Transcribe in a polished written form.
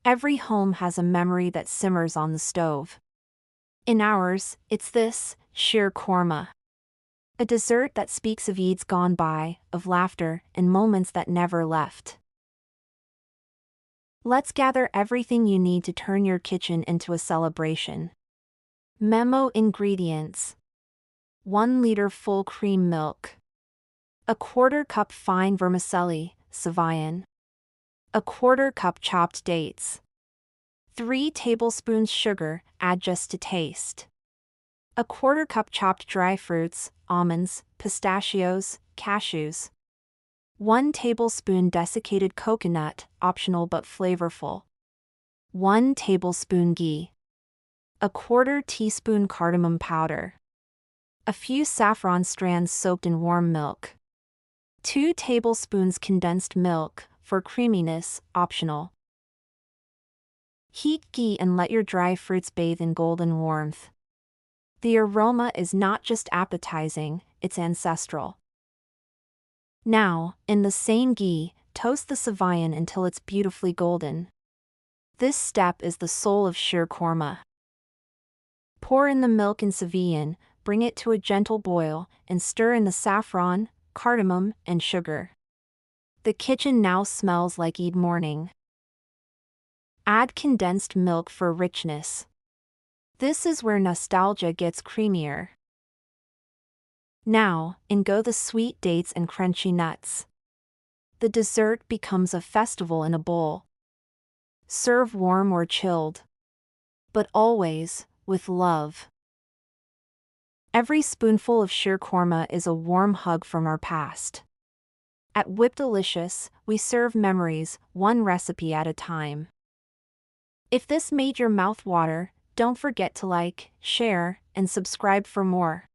Every home has a memory that simmers on the stove. In ours, it's this, Sheer Korma. A dessert that speaks of Eids gone by, of laughter, and moments that never left. Let's gather everything you need to turn your kitchen into a celebration. Memo ingredients: 1 liter full cream milk, a quarter cup fine vermicelli, saffron, a quarter cup chopped dates, 3 tablespoons sugar, add just to taste, a quarter cup chopped dry fruits, almonds, pistachios, cashews, 1 tablespoon desiccated coconut, optional but flavorful, 1 tablespoon ghee, a quarter teaspoon cardamom powder, a few saffron strands soaked in warm milk, 2 tablespoons condensed milk, for creaminess, optional. Heat ghee and let your dry fruits bathe in golden warmth. The aroma is not just appetizing, it's ancestral. Now, in the same ghee, toast the saffron until it's beautifully golden. This step is the soul of Sheer Korma. Pour in the milk and saffron, bring it to a gentle boil, and stir in the saffron, cardamom, and sugar. The kitchen now smells like Eid morning. Add condensed milk for richness. This is where nostalgia gets creamier. Now, in go the sweet dates and crunchy nuts. The dessert becomes a festival in a bowl. Serve warm or chilled, but always with love. Every spoonful of Sheer Korma is a warm hug from our past. At Whip Delicious, we serve memories, one recipe at a time. If this made your mouth water, don't forget to like, share, and subscribe for more.